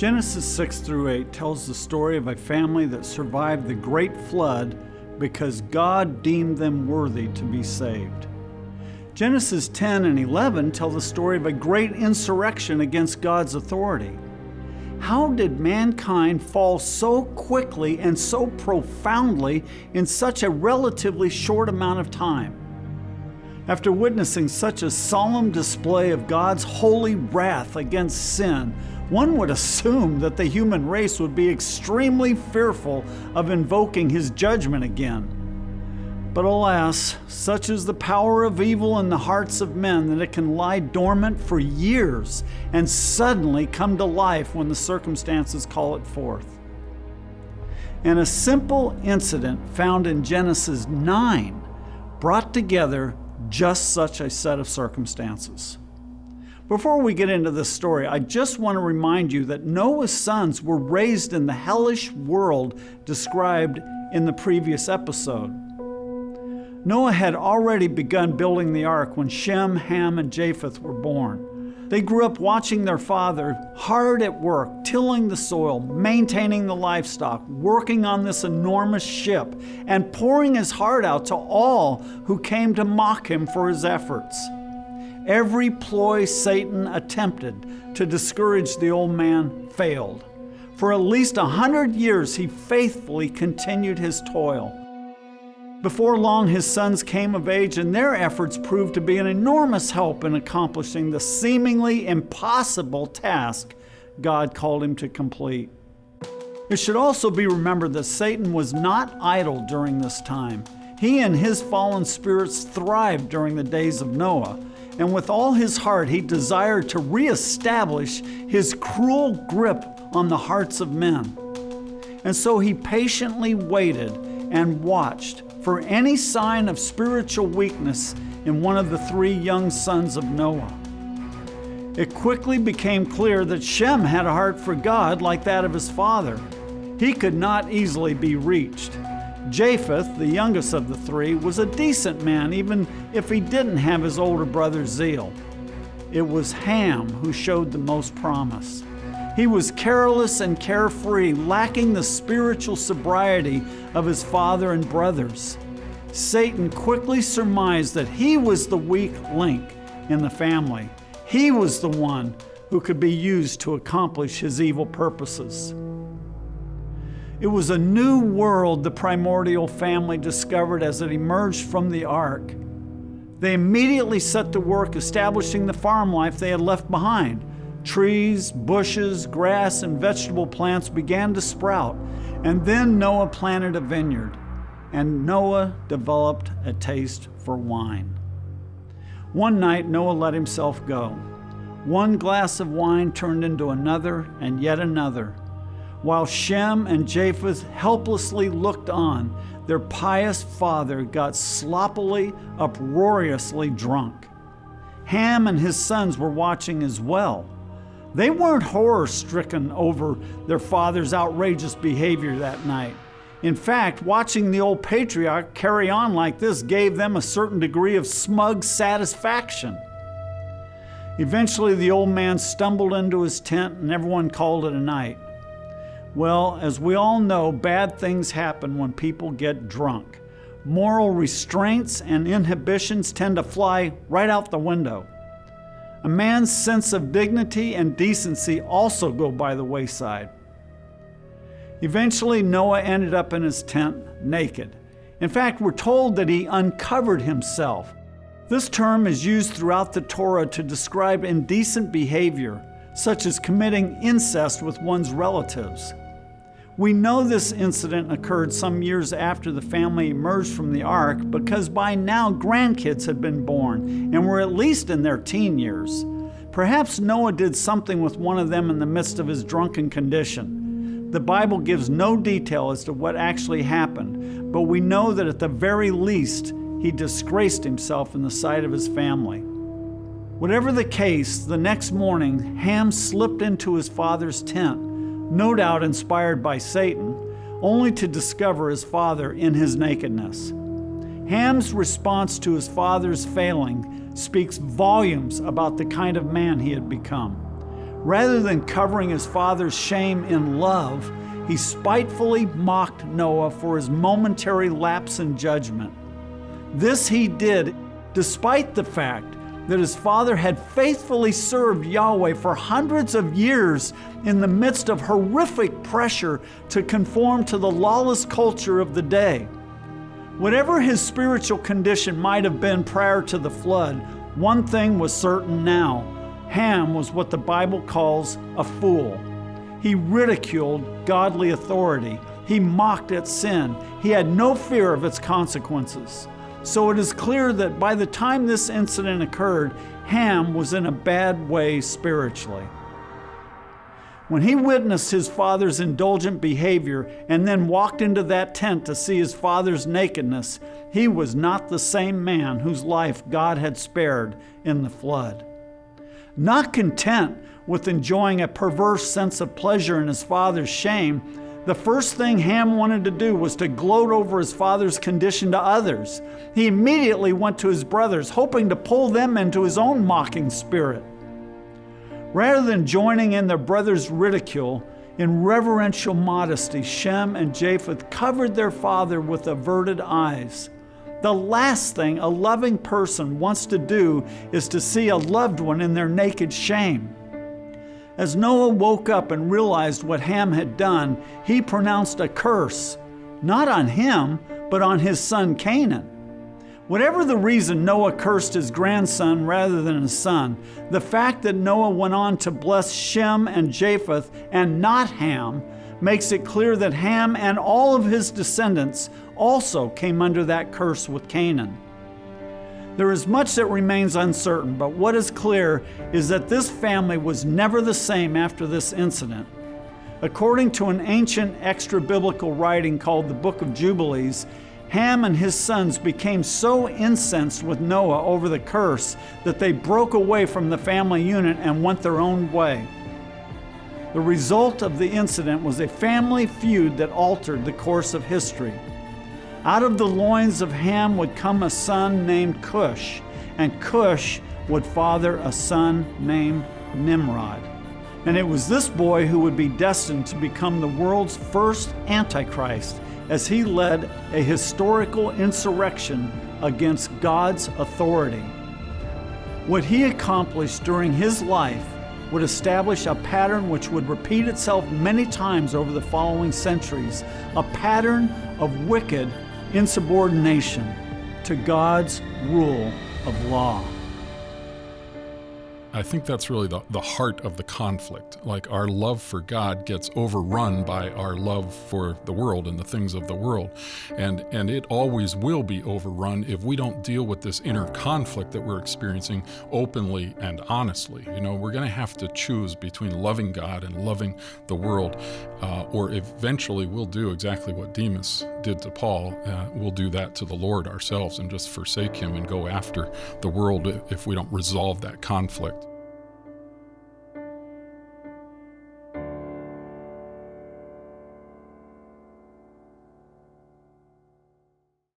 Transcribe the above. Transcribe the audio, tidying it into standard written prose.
Genesis 6 through 8 tells the story of a family that survived the great flood because God deemed them worthy to be saved. Genesis 10 and 11 tell the story of a great insurrection against God's authority. How did mankind fall so quickly and so profoundly in such a relatively short amount of time? After witnessing such a solemn display of God's holy wrath against sin, one would assume that the human race would be extremely fearful of invoking His judgment again. But alas, such is the power of evil in the hearts of men that it can lie dormant for years and suddenly come to life when the circumstances call it forth. And a simple incident found in Genesis 9 brought together just such a set of circumstances. Before we get into this story, I just want to remind you that Noah's sons were raised in the hellish world described in the previous episode. Noah had already begun building the ark when Shem, Ham, and Japheth were born. They grew up watching their father hard at work, tilling the soil, maintaining the livestock, working on this enormous ship, and pouring his heart out to all who came to mock him for his efforts. Every ploy Satan attempted to discourage the old man failed. For at least 100 years, he faithfully continued his toil. Before long, his sons came of age, and their efforts proved to be an enormous help in accomplishing the seemingly impossible task God called him to complete. It should also be remembered that Satan was not idle during this time. He and his fallen spirits thrived during the days of Noah, and with all his heart he desired to reestablish his cruel grip on the hearts of men. And so he patiently waited and watched for any sign of spiritual weakness in one of the three young sons of Noah. It quickly became clear that Shem had a heart for God like that of his father. He could not easily be reached. Japheth, the youngest of the three, was a decent man even if he didn't have his older brother's zeal. It was Ham who showed the most promise. He was careless and carefree, lacking the spiritual sobriety of his father and brothers. Satan quickly surmised that he was the weak link in the family. He was the one who could be used to accomplish his evil purposes. It was a new world the primordial family discovered as it emerged from the ark. They immediately set to work establishing the farm life they had left behind. Trees, bushes, grass, and vegetable plants began to sprout, and then Noah planted a vineyard, and Noah developed a taste for wine. One night, Noah let himself go. One glass of wine turned into another and yet another. While Shem and Japheth helplessly looked on, their pious father got sloppily, uproariously drunk. Ham and his sons were watching as well. They weren't horror-stricken over their father's outrageous behavior that night. In fact, watching the old patriarch carry on like this gave them a certain degree of smug satisfaction. Eventually, the old man stumbled into his tent and everyone called it a night. Well, as we all know, bad things happen when people get drunk. Moral restraints and inhibitions tend to fly right out the window. A man's sense of dignity and decency also go by the wayside. Eventually, Noah ended up in his tent naked. In fact, we're told that he uncovered himself. This term is used throughout the Torah to describe indecent behavior, such as committing incest with one's relatives. We know this incident occurred some years after the family emerged from the ark because by now grandkids had been born and were at least in their teen years. Perhaps Noah did something with one of them in the midst of his drunken condition. The Bible gives no detail as to what actually happened, but we know that at the very least, he disgraced himself in the sight of his family. Whatever the case, the next morning, Ham slipped into his father's tent, no doubt inspired by Satan, only to discover his father in his nakedness. Ham's response to his father's failing speaks volumes about the kind of man he had become. Rather than covering his father's shame in love, he spitefully mocked Noah for his momentary lapse in judgment. This he did despite the fact that his father had faithfully served Yahweh for hundreds of years in the midst of horrific pressure to conform to the lawless culture of the day. Whatever his spiritual condition might have been prior to the flood, one thing was certain now. Ham was what the Bible calls a fool. He ridiculed godly authority. He mocked at sin. He had no fear of its consequences. So it is clear that by the time this incident occurred, Ham was in a bad way spiritually. When he witnessed his father's indulgent behavior and then walked into that tent to see his father's nakedness, he was not the same man whose life God had spared in the flood. Not content with enjoying a perverse sense of pleasure in his father's shame, the first thing Ham wanted to do was to gloat over his father's condition to others. He immediately went to his brothers, hoping to pull them into his own mocking spirit. Rather than joining in their brothers' ridicule, in reverential modesty, Shem and Japheth covered their father with averted eyes. The last thing a loving person wants to do is to see a loved one in their naked shame. As Noah woke up and realized what Ham had done, he pronounced a curse, not on him, but on his son Canaan. Whatever the reason Noah cursed his grandson rather than his son, the fact that Noah went on to bless Shem and Japheth and not Ham makes it clear that Ham and all of his descendants also came under that curse with Canaan. There is much that remains uncertain, but what is clear is that this family was never the same after this incident. According to an ancient extra-biblical writing called the Book of Jubilees, Ham and his sons became so incensed with Noah over the curse that they broke away from the family unit and went their own way. The result of the incident was a family feud that altered the course of history. Out of the loins of Ham would come a son named Cush, and Cush would father a son named Nimrod. And it was this boy who would be destined to become the world's first Antichrist, as he led a historical insurrection against God's authority. What he accomplished during his life would establish a pattern which would repeat itself many times over the following centuries, a pattern of wicked insubordination to God's rule of law. I think that's really the heart of the conflict. Like, our love for God gets overrun by our love for the world and the things of the world. And it always will be overrun if we don't deal with this inner conflict that we're experiencing openly and honestly. You know, we're going to have to choose between loving God and loving the world, or eventually we'll do exactly what Demas did to Paul. We'll do that to the Lord ourselves and just forsake him and go after the world if we don't resolve that conflict.